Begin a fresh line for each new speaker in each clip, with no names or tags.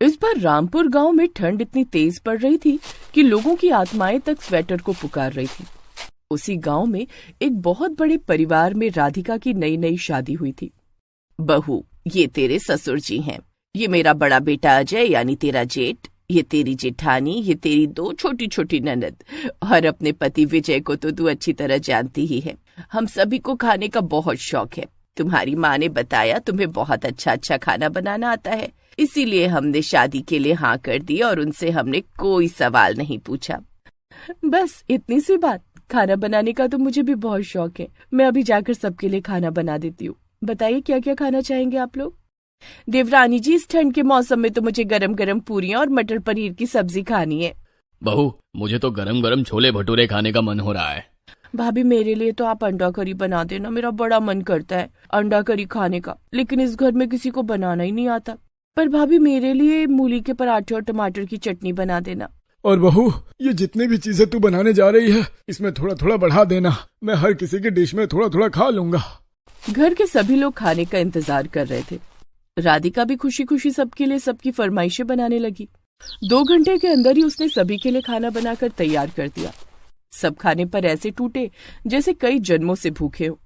इस बार रामपुर गांव में ठंड इतनी तेज पड़ रही थी कि लोगों की आत्माएं तक स्वेटर को पुकार रही थी। उसी गांव में एक बहुत बड़े परिवार में राधिका की नई नई शादी हुई थी।
बहू, ये तेरे ससुर जी हैं। ये मेरा बड़ा बेटा अजय यानी तेरा जेठ, ये तेरी जेठानी, ये तेरी 2 छोटी छोटी ननद, और अपने पति विजय को तो तू अच्छी तरह जानती ही है। हम सभी को खाने का बहुत शौक है। तुम्हारी माँ ने बताया तुम्हें बहुत अच्छा अच्छा खाना बनाना आता है, इसीलिए हमने शादी के लिए हाँ कर दी और उनसे हमने कोई सवाल नहीं पूछा।
बस इतनी सी बात। खाना बनाने का तो मुझे भी बहुत शौक है। मैं अभी जाकर सबके लिए खाना बना देती हूँ। बताइए क्या क्या खाना चाहेंगे आप लोग?
देवरानी जी, इस ठंड के मौसम में तो मुझे गरम गरम पूरियां और मटर पनीर की सब्जी खानी है।
बहू, मुझे तो गरम गरम छोले भटूरे खाने का मन हो रहा है।
भाभी, मेरे लिए तो आप अंडा करी बना देना। मेरा बड़ा मन करता है अंडा करी खाने का, लेकिन इस घर में किसी को बनाना ही नहीं आता। पर भाभी, मेरे लिए मूली के पराठे और टमाटर की चटनी बना देना।
और बहू, ये जितनी भी चीजें तू बनाने जा रही है, इसमें थोड़ा थोड़ा बढ़ा देना। मैं हर किसी की डिश में थोड़ा थोड़ा खा लूंगा।
घर के सभी लोग खाने का इंतजार कर रहे थे। राधिका भी खुशी खुशी सबके लिए सबकी फरमाइशें बनाने लगी। 2 घंटे के अंदर ही उसने सभी के लिए खाना बनाकर तैयार कर दिया। सब खाने पर ऐसे टूटे जैसे कई जन्मों से भूखे हो।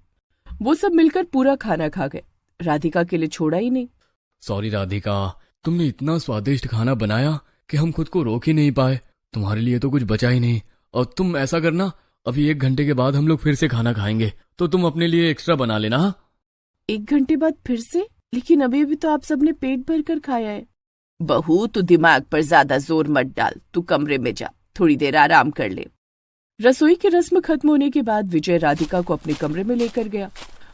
वो सब मिलकर पूरा खाना खा गए। राधिका के लिए छोड़ा ही नहीं।
सॉरी राधिका, तुमने इतना स्वादिष्ट खाना बनाया कि हम खुद को रोक ही नहीं पाए। तुम्हारे लिए तो कुछ बचा ही नहीं। और तुम ऐसा करना, अभी 1 घंटे के बाद हम लोग फिर से खाना खाएंगे, तो तुम अपने लिए एक्स्ट्रा बना लेना।
1 घंटे बाद फिर से? लेकिन अभी तो आप सबने पेट भर कर खाया है।
बहू, तू दिमाग पर ज्यादा जोर मत डाल। तू कमरे में जा, थोड़ी देर आराम कर ले।
रसोई की रस्म खत्म होने के बाद विजय राधिका को अपने कमरे में लेकर गया।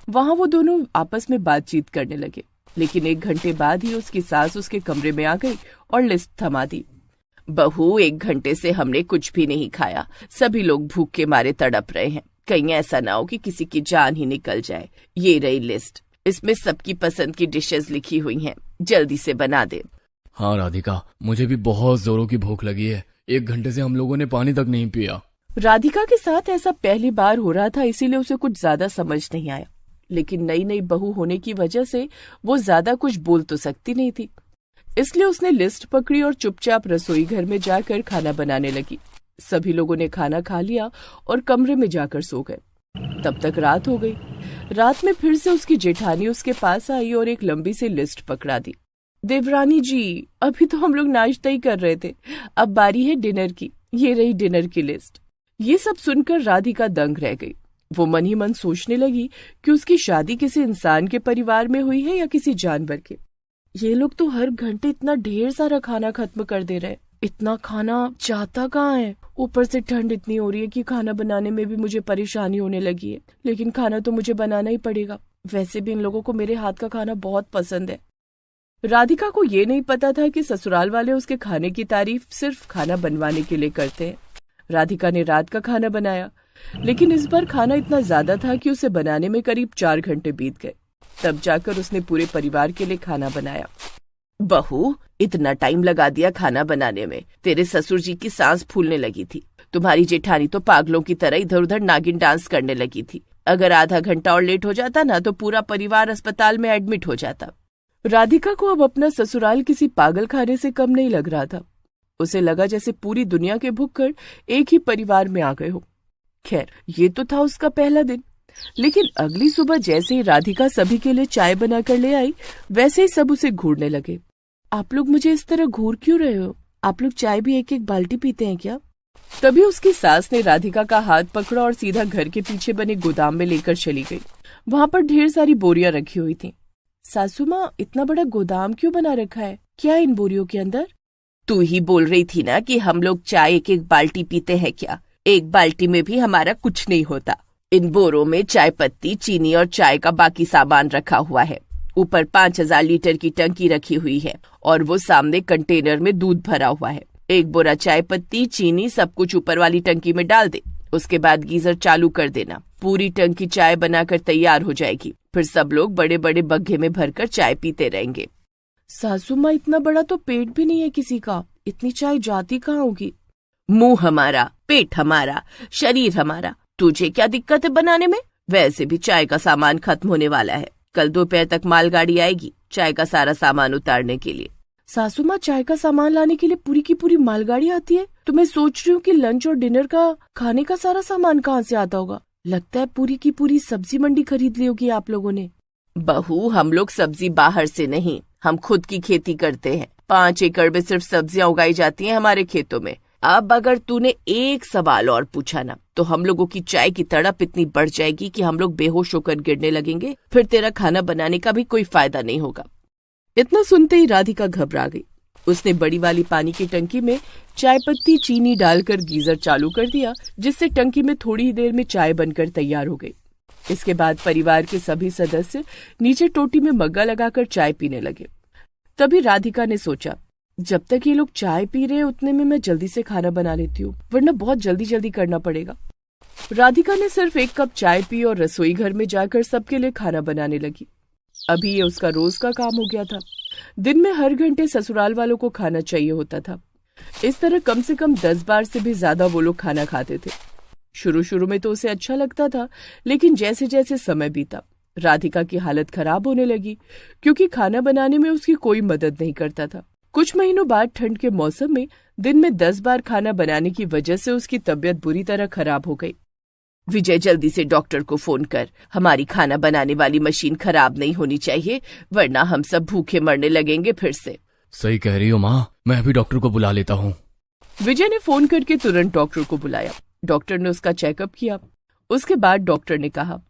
वहां वो दोनों आपस में बातचीत करने लगे। लेकिन 1 घंटे बाद ही उसकी सास उसके कमरे में आ गई और लिस्ट थमा दी।
बहू, 1 घंटे से हमने कुछ भी नहीं खाया। सभी लोग भूख के मारे तड़प रहे हैं। कहीं ऐसा ना हो कि किसी की जान ही निकल जाए। ये रही लिस्ट, इसमें सबकी पसंद की डिशेस लिखी हुई हैं। जल्दी से बना दे।
हाँ राधिका, मुझे भी बहुत जोरों की भूख लगी है। 1 घंटे से हम लोगों ने पानी तक नहीं पिया।
राधिका के साथ ऐसा पहली बार हो रहा था, इसीलिए उसे कुछ ज्यादा समझ नहीं आया। लेकिन नई नई बहू होने की वजह से वो ज्यादा कुछ बोल तो सकती नहीं थी, इसलिए उसने लिस्ट पकड़ी और चुपचाप रसोई घर में जाकर खाना बनाने लगी। सभी लोगों ने खाना खा लिया और कमरे में जाकर सो गए। तब तक रात हो गई। रात में फिर से उसकी जेठानी उसके पास आई और एक लंबी सी लिस्ट पकड़ा दी। देवरानी जी, अभी तो हम लोग नाश्ता ही कर रहे थे, अब बारी है डिनर की। ये रही डिनर की लिस्ट। ये सब सुनकर राधिका दंग रह गई। वो मन ही मन सोचने लगी कि उसकी शादी किसी इंसान के परिवार में हुई है या किसी जानवर के। ये लोग तो हर घंटे इतना ढेर सारा खाना खत्म कर दे रहे। इतना खाना जाता कहाँ है? ऊपर से ठंड इतनी हो रही है कि खाना बनाने में भी मुझे परेशानी होने लगी है। लेकिन खाना तो मुझे बनाना ही पड़ेगा। वैसे भी इन लोगों को मेरे हाथ का खाना बहुत पसंद है। राधिका को ये नहीं पता था कि ससुराल वाले उसके खाने की तारीफ सिर्फ खाना बनवाने के लिए करते हैं। राधिका ने रात का खाना बनाया, लेकिन इस बार खाना इतना ज्यादा था कि उसे बनाने में करीब 4 घंटे बीत गए। तब जाकर उसने पूरे परिवार के लिए खाना बनाया।
बहू, इतना टाइम लगा दिया खाना बनाने में। तेरे ससुर जी की सांस फूलने लगी थी। तुम्हारी जेठानी तो पागलों की तरह इधर उधर नागिन डांस करने लगी थी। अगर आधा घंटा और लेट हो जाता ना तो पूरा परिवार अस्पताल में एडमिट हो जाता।
राधिका को अब अपना ससुराल किसी पागल खाने से कम नहीं लग रहा था। उसे लगा जैसे पूरी दुनिया के भुक्कड़ एक ही परिवार में आ गए हो। खैर, ये तो था उसका पहला दिन। लेकिन अगली सुबह जैसे ही राधिका सभी के लिए चाय बनाकर ले आई, वैसे ही सब उसे घूरने लगे। आप लोग मुझे इस तरह घूर क्यों रहे हो? आप लोग चाय भी 1-1 बाल्टी पीते हैं क्या? तभी उसकी सास ने राधिका का हाथ पकड़ा और सीधा घर के पीछे बने गोदाम में लेकर चली गई। वहाँ पर ढेर सारी बोरियां रखी हुई थी। सासू माँ, इतना बड़ा गोदाम क्यों बना रखा है? क्या इन बोरियों के अंदर?
तू ही बोल रही थी ना कि हम लोग चाय 1-1 बाल्टी पीते हैं क्या? 1 बाल्टी में भी हमारा कुछ नहीं होता। इन बोरों में चाय पत्ती, चीनी और चाय का बाकी सामान रखा हुआ है। ऊपर 5000 लीटर की टंकी रखी हुई है और वो सामने कंटेनर में दूध भरा हुआ है। 1 बोरा चाय पत्ती, चीनी सब कुछ ऊपर वाली टंकी में डाल दे। उसके बाद गीजर चालू कर देना। पूरी टंकी चाय बनाकर तैयार हो जाएगी। फिर सब लोग बड़े बड़े बग्घे में भरकर चाय पीते रहेंगे।
सासू माँ, इतना बड़ा तो पेट भी नहीं है किसी का। इतनी चाय जाती कहाँ होगी?
मुंह हमारा, पेट हमारा, शरीर हमारा। तुझे क्या दिक्कत है बनाने में? वैसे भी चाय का सामान खत्म होने वाला है। कल दोपहर तक मालगाड़ी आएगी चाय का सारा सामान उतारने के लिए।
सासू माँ चाय का सामान लाने के लिए पूरी की पूरी मालगाड़ी आती है, तो मैं सोच रही हूँ कि लंच और डिनर का खाने का सारा सामान कहाँ से आता होगा। लगता है पूरी की पूरी सब्जी मंडी खरीद ली होगी आप लोगों ने।
बहू, हम लोग सब्जी बाहर से नहीं, हम खुद की खेती करते हैं। 5 एकड़ में सिर्फ सब्जियां उगाई जाती हैं हमारे खेतों में। अब अगर तूने एक सवाल और पूछा ना, तो हम लोगों की चाय की तड़प इतनी बढ़ जाएगी कि हम लोग बेहोश होकर गिरने लगेंगे। फिर तेरा खाना बनाने का भी कोई फायदा नहीं होगा।
इतना सुनते ही राधिका घबरा गई। उसने बड़ी वाली पानी की टंकी में चाय पत्ती चीनी डालकर गीजर चालू कर दिया, जिससे टंकी में थोड़ी ही देर में चाय बनकर तैयार हो गई। इसके बाद परिवार के सभी सदस्य नीचे टोटी में मग्गा लगाकर चाय पीने लगे। तभी राधिका ने सोचा, जब तक ये लोग चाय पी रहे हैं उतने में मैं जल्दी से खाना बना लेती हूँ, वरना बहुत जल्दी जल्दी करना पड़ेगा। राधिका ने सिर्फ 1 कप चाय पी और रसोई घर में जाकर सबके लिए खाना बनाने लगी। अभी ये उसका रोज का काम हो गया था। दिन में हर घंटे ससुराल वालों को खाना चाहिए होता था। इस तरह कम से कम 10 बार से भी ज्यादा वो लोग खाना खाते थे। शुरू शुरू में तो उसे अच्छा लगता था, लेकिन जैसे जैसे समय बीता राधिका की हालत खराब होने लगी, क्योंकि खाना बनाने में उसकी कोई मदद नहीं करता था। कुछ महीनों बाद ठंड के मौसम में दिन में 10 बार खाना बनाने की वजह से उसकी तबीयत बुरी तरह खराब हो गई।
विजय, जल्दी से डॉक्टर को फोन कर। हमारी खाना बनाने वाली मशीन खराब नहीं होनी चाहिए, वरना हम सब भूखे मरने लगेंगे फिर से।
सही कह रही हो माँ, मैं अभी डॉक्टर को बुला लेता हूँ।
विजय ने फोन करके तुरंत डॉक्टर को बुलाया। डॉक्टर ने उसका चेकअप किया। उसके बाद डॉक्टर ने कहा,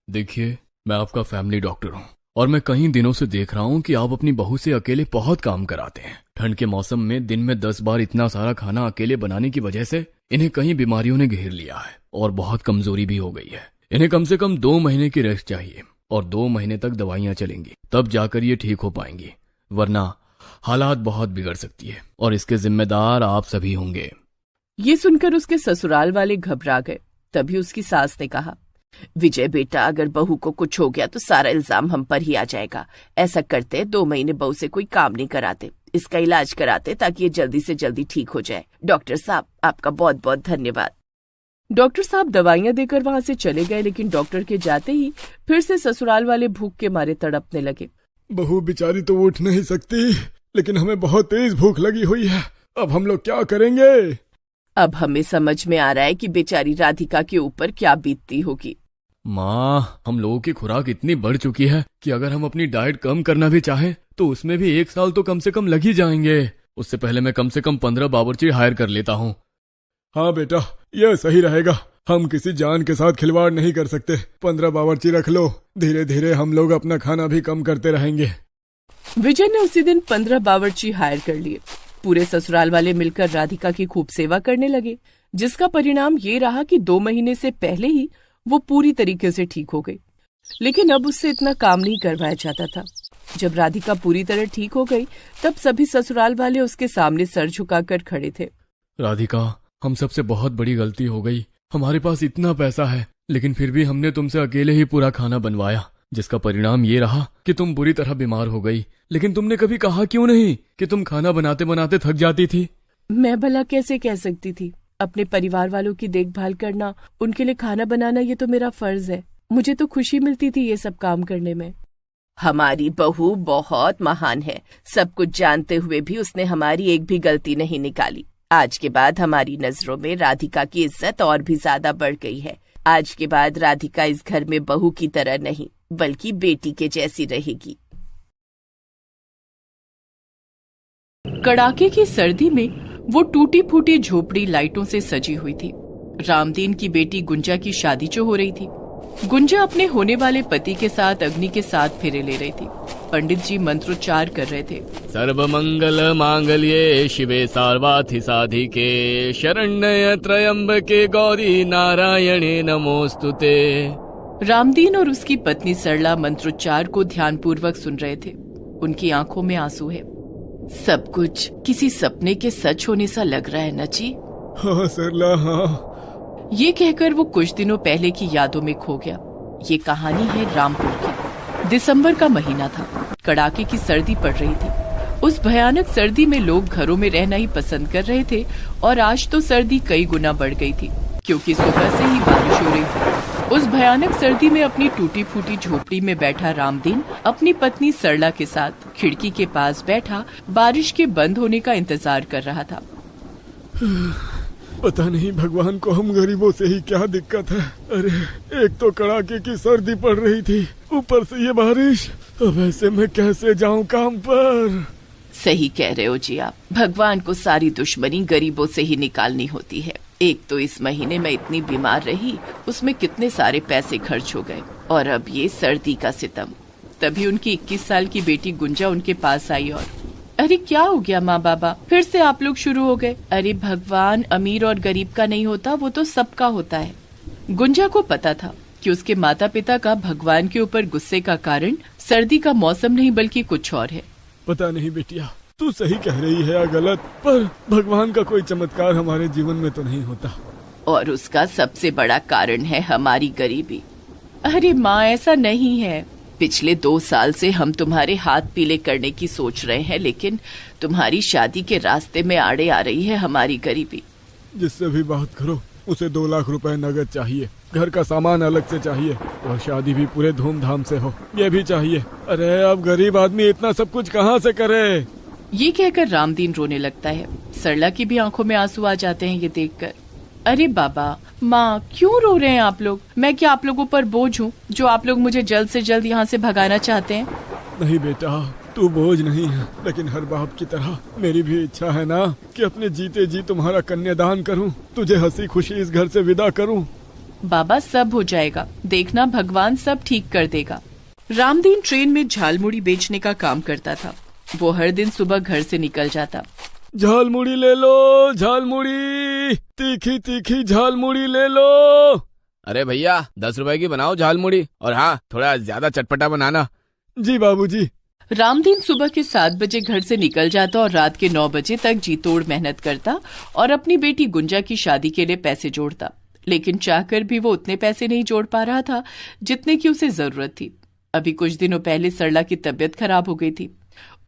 देखिए, मैं आपका फैमिली डॉक्टर हूँ और मैं कई दिनों से देख रहा हूँ कि आप अपनी बहू से अकेले बहुत काम कराते हैं। ठंड के मौसम में दिन में 10 बार इतना सारा खाना अकेले बनाने की वजह से इन्हें कई बीमारियों ने घेर लिया है और बहुत कमजोरी भी हो गई है। इन्हें कम से कम 2 महीने की रेस्ट चाहिए और 2 महीने तक दवाइयाँ चलेंगी, तब जाकर ये ठीक हो पाएंगी, वरना हालात बहुत बिगड़ सकती है और इसके जिम्मेदार आप सभी होंगे।
ये सुनकर उसके ससुराल वाले घबरा गए। तभी उसकी सास ने कहा,
विजय बेटा, अगर बहू को कुछ हो गया तो सारा इल्जाम हम पर ही आ जाएगा। ऐसा करते 2 महीने बहू से कोई काम नहीं कराते, इसका इलाज कराते ताकि ये जल्दी से जल्दी ठीक हो जाए। डॉक्टर साहब, आपका बहुत बहुत धन्यवाद।
डॉक्टर साहब दवाइयां देकर वहां से चले गए, लेकिन डॉक्टर के जाते ही फिर से ससुराल वाले भूख के मारे तड़पने लगे।
बहू बेचारी तो उठ नहीं सकती, लेकिन हमें बहुत तेज भूख लगी हुई है। अब हम लोग क्या करेंगे?
अब हमें समझ में आ रहा है कि बेचारी राधिका के ऊपर क्या बीतती होगी।
माँ, हम लोगों की खुराक इतनी बढ़ चुकी है कि अगर हम अपनी डाइट कम करना भी चाहें तो उसमें भी 1 साल तो कम से कम लग ही जाएंगे। उससे पहले मैं कम से कम 15 बावर्ची हायर कर लेता हूँ।
हाँ बेटा, यह सही रहेगा। हम किसी जान के साथ खिलवाड़ नहीं कर सकते। 15 बावर्ची रख लो, धीरे धीरे हम लोग अपना खाना भी कम करते रहेंगे।
विजय ने उसी दिन 15 बावर्ची हायर कर लिए। पूरे ससुराल वाले मिलकर राधिका की खूब सेवा करने लगे, जिसका परिणाम ये रहा कि 2 महीने से पहले ही वो पूरी तरीके से ठीक हो गई। लेकिन अब उससे इतना काम नहीं करवाया जाता था। जब राधिका पूरी तरह ठीक हो गई, तब सभी ससुराल वाले उसके सामने सर झुकाकर खड़े थे।
राधिका, हम सबसे बहुत बड़ी गलती हो गई। हमारे पास इतना पैसा है, लेकिन फिर भी हमने तुमसे अकेले ही पूरा खाना बनवाया, जिसका परिणाम ये रहा कि तुम बुरी तरह बीमार हो गई। लेकिन तुमने कभी कहा क्यों नहीं कि तुम खाना बनाते बनाते थक जाती थी?
मैं भला कैसे कह सकती थी? अपने परिवार वालों की देखभाल करना, उनके लिए खाना बनाना, ये तो मेरा फर्ज है। मुझे तो खुशी मिलती थी ये सब काम करने में।
हमारी बहू बहुत महान है। सब कुछ जानते हुए भी उसने हमारी एक भी गलती नहीं निकाली। आज के बाद हमारी नजरों में राधिका की इज्जत और भी ज्यादा बढ़ गई है। आज के बाद राधिका इस घर में बहू की तरह नहीं, बल्कि बेटी के जैसी रहेगी।
कड़ाके की सर्दी में वो टूटी फूटी झोपड़ी लाइटों से सजी हुई थी। रामदीन की बेटी गुंजा की शादी जो हो रही थी। गुंजा अपने होने वाले पति के साथ अग्नि के साथ फेरे ले रही थी। पंडित जी मंत्रोच्चार कर रहे थे।
सर्वमंगल मांगल्ये शिवे सार्वार्थि साधिके शरण्य त्र्यंबके गौरी नारायणे नमोस्तुते।
रामदीन और उसकी पत्नी सरला मंत्रोच्चार को ध्यान पूर्वक सुन रहे थे। उनकी आंखों में आंसू है।
सब कुछ किसी सपने के सच होने सा लग रहा है न जी?
हाँ सरला, हाँ।
ये कहकर वो कुछ दिनों पहले की यादों में खो गया। ये कहानी है रामपुर की। दिसंबर का महीना था। कड़ाके की सर्दी पड़ रही थी। उस भयानक सर्दी में लोग घरों में रहना ही पसंद कर रहे थे और आज तो सर्दी कई गुना बढ़ गई थी, क्योंकि सुबह से ही बारिश हो रही थी। उस भयानक सर्दी में अपनी टूटी फूटी झोपड़ी में बैठा रामदीन अपनी पत्नी सरला के साथ खिड़की के पास बैठा बारिश के बंद होने का इंतजार कर रहा था।
पता नहीं भगवान को हम गरीबों से ही क्या दिक्कत है। अरे एक तो कड़ाके की सर्दी पड़ रही थी, ऊपर से ये बारिश। अब ऐसे में कैसे जाऊं काम पर।
सही कह रहे हो जी आप। भगवान को सारी दुश्मनी गरीबों से ही निकालनी होती है। एक तो इस महीने में इतनी बीमार रही, उसमें कितने सारे पैसे खर्च हो गए, और अब ये सर्दी का सितम। तभी उनकी 21 साल की बेटी गुंजा उनके पास आई और अरे क्या हो गया माँ बाबा, फिर से आप लोग शुरू हो गए। अरे भगवान अमीर और गरीब का नहीं होता, वो तो सबका होता है। गुंजा को पता था कि उसके माता पिता का भगवान के ऊपर गुस्से का कारण सर्दी का मौसम नहीं बल्कि कुछ और है।
पता नहीं बेटिया, तू सही कह रही है या गलत, पर भगवान का कोई चमत्कार हमारे जीवन में तो नहीं होता।
और उसका सबसे बड़ा कारण है हमारी गरीबी।
अरे माँ ऐसा नहीं है।
पिछले 2 साल से हम तुम्हारे हाथ पीले करने की सोच रहे हैं, लेकिन तुम्हारी शादी के रास्ते में आड़े आ रही है हमारी गरीबी।
जिससे भी बात करो उसे 2 लाख रुपए नगद चाहिए, घर का सामान अलग से चाहिए, और शादी भी पूरे धूमधाम से हो, ये भी चाहिए। अरे अब गरीब आदमी इतना सब कुछ कहाँ से करे।
ये कहकर रामदीन रोने लगता है। सरला की भी आंखों में आंसू आ जाते हैं ये देखकर। अरे बाबा माँ क्यों रो रहे हैं आप लोग? मैं क्या आप लोगों पर बोझ हूँ जो आप लोग मुझे जल्द से जल्द यहाँ से भगाना चाहते हैं?
नहीं बेटा, तू बोझ नहीं है, लेकिन हर बाप की तरह मेरी भी इच्छा है ना कि अपने जीते जी तुम्हारा कन्यादान करूं, तुझे हंसी खुशी इस घर से विदा करूं।
बाबा सब हो जाएगा, देखना भगवान सब ठीक कर देगा। रामदीन ट्रेन में झालमुड़ी बेचने का काम करता था। वो हर दिन सुबह घर से निकल जाता।
झालमुड़ी ले लो, झालमुड़ी, तीखी तीखी झालमुड़ी ले लो।
अरे भैया 10 रुपए की बनाओ झालमुड़ी, और हाँ थोड़ा ज्यादा चटपटा बनाना।
जी बाबूजी।
रामदीन सुबह के 7 बजे घर से निकल जाता और रात के 9 बजे तक जी तोड़ मेहनत करता और अपनी बेटी गुंजा की शादी के लिए पैसे जोड़ता। लेकिन चाहकर भी वो उतने पैसे नहीं जोड़ पा रहा था जितने की उसे जरूरत थी। अभी कुछ दिनों पहले सरला की तबीयत खराब हो गई थी,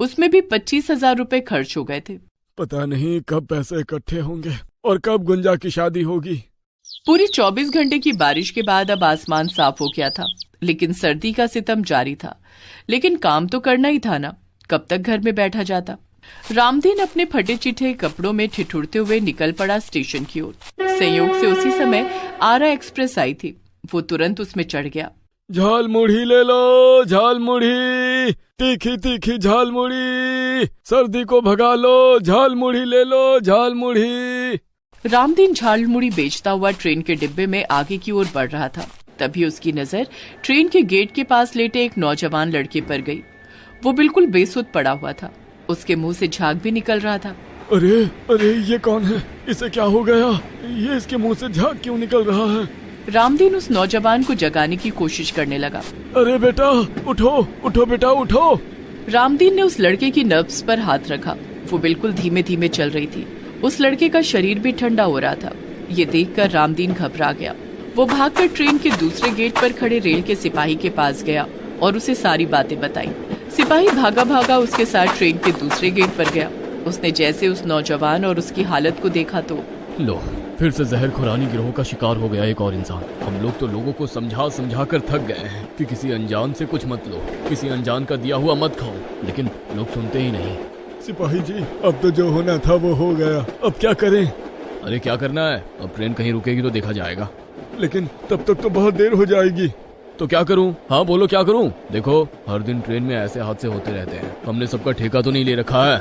उसमें भी 25,000 रुपए खर्च हो गए थे।
पता नहीं कब पैसे इकट्ठे होंगे और कब गुंजा की शादी होगी।
पूरी 24 घंटे की बारिश के बाद अब आसमान साफ हो गया था, लेकिन सर्दी का सितम जारी था। लेकिन काम तो करना ही था ना, कब तक घर में बैठा जाता। रामदीन अपने फटे चिट्ठे कपड़ों में ठिठुरते हुए निकल पड़ा स्टेशन की ओर। संयोग से उसी समय आरा एक्सप्रेस आई थी। वो तुरंत उसमें चढ़ गया।
झालमुड़ी ले लो, झालमुड़ी, तीखी तीखी झालमुड़ी, सर्दी को भगा लो, झालमुड़ी ले लो, झालमुड़ी।
रामदीन झालमुड़ी बेचता हुआ ट्रेन के डिब्बे में आगे की ओर बढ़ रहा था। तभी उसकी नजर ट्रेन के गेट के पास लेटे एक नौजवान लड़के पर गई। वो बिल्कुल बेसुध पड़ा हुआ था, उसके मुंह से झाग भी निकल रहा था।
अरे अरे ये कौन है? इसे क्या हो गया? ये इसके मुंह से झाग क्यों निकल रहा है?
रामदीन उस नौजवान को जगाने की कोशिश करने लगा।
अरे बेटा उठो, उठो बेटा उठो।
रामदीन ने उस लड़के की नब्ज पर हाथ रखा। वो बिल्कुल धीमे धीमे चल रही थी। उस लड़के का शरीर भी ठंडा हो रहा था। ये देखकर रामदीन घबरा गया। वो भागकर ट्रेन के दूसरे गेट पर खड़े रेल के सिपाही के पास गया और उसे सारी बातें बताई। सिपाही भागा भागा उसके साथ ट्रेन के दूसरे गेट पर गया। उसने जैसे उस नौजवान और उसकी हालत को देखा तो
लो, फिर से जहर खुरानी गिरोह का शिकार हो गया एक और इंसान। हम लोग तो लोगों को समझा समझा कर थक गए हैं कि किसी अनजान से कुछ मत लो, किसी अनजान का दिया हुआ मत खाओ, लेकिन लोग सुनते ही नहीं।
सिपाही जी, अब तो जो होना था वो हो गया, अब क्या करें?
अरे क्या करना है, अब ट्रेन कहीं रुकेगी तो देखा जाएगा।
लेकिन तब तक तो बहुत देर हो जाएगी।
तो क्या करूं? हाँ बोलो क्या करूं? देखो हर दिन ट्रेन में ऐसे हादसे होते रहते हैं, हमने सबका ठेका तो नहीं ले रखा है।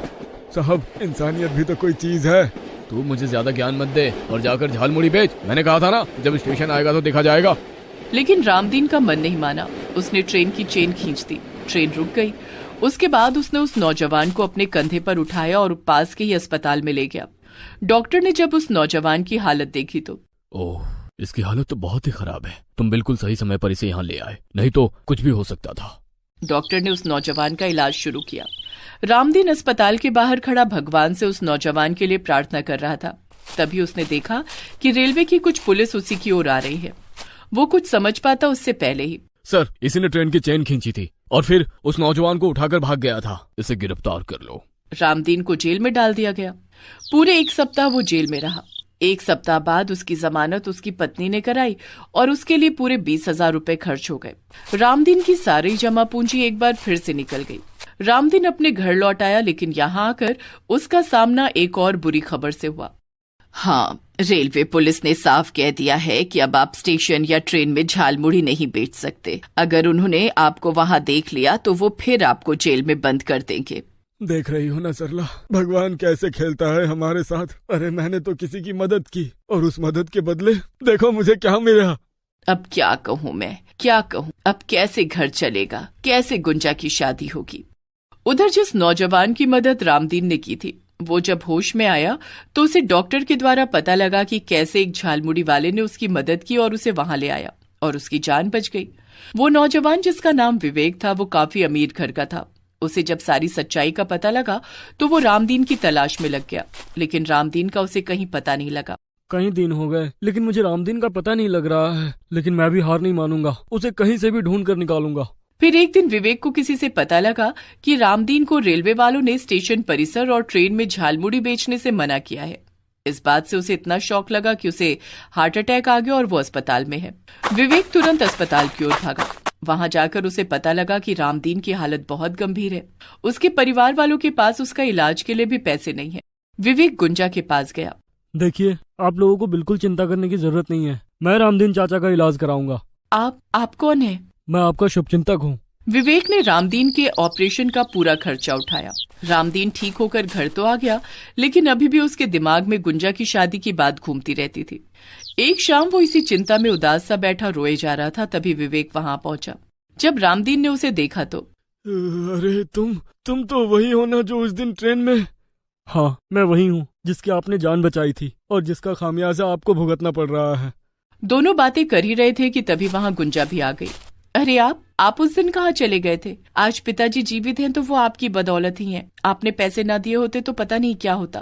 साहब, इंसानियत भी तो कोई चीज है।
तू मुझे ज्यादा ज्ञान मत दे और जाकर झालमुड़ी बेच। मैंने कहा था ना, जब स्टेशन आएगा तो देखा जाएगा।
लेकिन रामदीन का मन नहीं माना। उसने ट्रेन की चेन खींच दी। ट्रेन रुक गई। उसके बाद उसने उस नौजवान को अपने कंधे पर उठाया और पास के ही अस्पताल में ले गया। डॉक्टर ने जब उस नौजवान की हालत देखी तो
ओह, इसकी हालत तो बहुत ही खराब है। तुम बिल्कुल सही समय पर इसे यहाँ ले आए, नहीं तो कुछ भी हो सकता था।
डॉक्टर ने उस नौजवान का इलाज शुरू किया। रामदीन अस्पताल के बाहर खड़ा भगवान से उस नौजवान के लिए प्रार्थना कर रहा था। तभी उसने देखा कि रेलवे की कुछ पुलिस उसी की ओर आ रही है। वो कुछ समझ पाता उससे पहले ही।
सर, इसी ने ट्रेन की चेन खींची थी और फिर उस नौजवान को उठाकर भाग गया था। इसे गिरफ्तार कर लो।
रामदीन को जेल में डाल दिया गया। पूरे 1 सप्ताह वो जेल में रहा। 1 सप्ताह बाद उसकी जमानत उसकी पत्नी ने कराई और उसके लिए पूरे 20,000 रुपए खर्च हो गए। रामदीन की सारी जमा पूंजी एक बार फिर से निकल गई। रामदीन अपने घर लौट आया, लेकिन यहाँ आकर उसका सामना एक और बुरी खबर से हुआ।
हाँ, रेलवे पुलिस ने साफ कह दिया है कि अब आप स्टेशन या ट्रेन में झालमुड़ी नहीं बेच सकते। अगर उन्होंने आपको वहाँ देख लिया तो वो फिर आपको जेल में बंद कर देंगे।
देख रही हो ना सरला, भगवान कैसे खेलता है हमारे साथ। अरे मैंने तो किसी की मदद की और उस मदद के बदले देखो मुझे क्या मिला।
अब क्या कहूँ मैं, क्या कहूँ। अब कैसे घर चलेगा, कैसे गुंजा की शादी होगी।
उधर जिस नौजवान की मदद रामदीन ने की थी, वो जब होश में आया तो उसे डॉक्टर के द्वारा पता लगा कि कैसे एक झालमुड़ी वाले ने उसकी मदद की और उसे वहां ले आया और उसकी जान बच गई। वो नौजवान जिसका नाम विवेक था, वो काफी अमीर घर का था। उसे जब सारी सच्चाई का पता लगा तो वो रामदीन की तलाश में लग गया, लेकिन रामदीन का उसे कहीं पता नहीं लगा।
कई दिन हो गए लेकिन मुझे रामदीन का पता नहीं लग रहा है, लेकिन मैं भी हार नहीं मानूंगा, उसे कहीं से भी ढूंढ कर निकालूंगा।
फिर एक दिन विवेक को किसी से पता लगा कि रामदीन को रेलवे वालों ने स्टेशन परिसर और ट्रेन में झालमुड़ी बेचने से मना किया है। इस बात से उसे इतना शौक लगा कि उसे हार्ट अटैक आ गया और वो अस्पताल में है। विवेक तुरंत अस्पताल की ओर भागा। वहां जाकर उसे पता लगा कि रामदीन की हालत बहुत गंभीर है। उसके परिवार वालों के पास उसका इलाज के लिए भी पैसे नहीं है। विवेक गुंजा के पास गया।
देखिए, आप लोगों को बिल्कुल चिंता करने की जरूरत नहीं है, मैं रामदीन चाचा का इलाज कराऊंगा।
आप कौन है?
मैं आपका शुभचिंतक हूँ।
विवेक ने रामदीन के ऑपरेशन का पूरा खर्चा उठाया। रामदीन ठीक होकर घर तो आ गया, लेकिन अभी भी उसके दिमाग में गुंजा की शादी की बात घूमती रहती थी। एक शाम वो इसी चिंता में उदास सा बैठा रोए जा रहा था, तभी विवेक वहां पहुंचा। जब रामदीन ने उसे देखा तो,
अरे तुम तो वही हो ना जो उस दिन ट्रेन में।
हाँ, मैं वही हूँ जिसकी आपने जान बचाई थी और जिसका खामियाजा आपको भुगतना पड़ रहा है।
दोनों बातें कर ही रहे थे कि तभी वहां गुंजा भी आ गई। अरे आप उस दिन कहाँ चले गए थे? आज पिताजी जीवित हैं तो वो आपकी बदौलत ही हैं। आपने पैसे ना दिए होते तो पता नहीं क्या होता।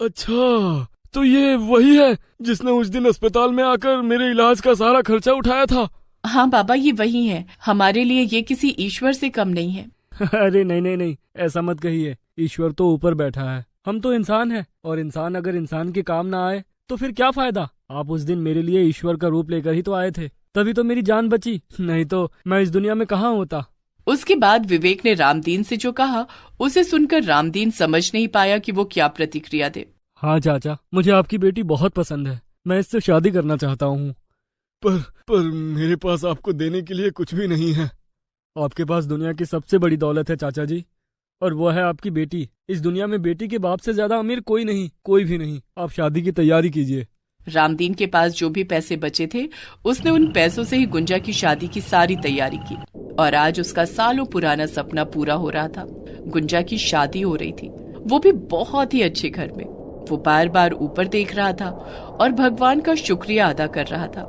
अच्छा, तो ये वही है जिसने उस दिन अस्पताल में आकर मेरे इलाज का सारा खर्चा उठाया था?
हाँ बाबा, ये वही है। हमारे लिए ये किसी ईश्वर से कम नहीं है।
अरे नहीं, ऐसा मत कहिए। ईश्वर तो ऊपर बैठा है, हम तो इंसान हैं, और इंसान अगर इंसान के काम ना आए तो फिर क्या फायदा। आप उस दिन मेरे लिए ईश्वर का रूप लेकर ही तो आए थे, तभी तो मेरी जान बची, नहीं तो मैं इस दुनिया में कहाँ होता।
उसके बाद विवेक ने रामदीन से जो कहा, उसे सुनकर रामदीन समझ नहीं पाया कि वो क्या प्रतिक्रिया दे।
हाँ चाचा, मुझे आपकी बेटी बहुत पसंद है, मैं इससे शादी करना चाहता हूँ।
पर मेरे पास आपको देने के लिए कुछ भी नहीं है।
आपके पास दुनिया की सबसे बड़ी दौलत है चाचा जी, और वो है आपकी बेटी। इस दुनिया में बेटी के बाप से ज्यादा अमीर कोई नहीं, कोई भी नहीं। आप शादी की तैयारी कीजिए।
रामदीन के पास जो भी पैसे बचे थे, उसने उन पैसों से ही गुंजा की शादी की सारी तैयारी की, और आज उसका सालों पुराना सपना पूरा हो रहा था। गुंजा की शादी हो रही थी, वो भी बहुत ही अच्छे घर में। वो बार बार ऊपर देख रहा था और भगवान का शुक्रिया अदा कर रहा था।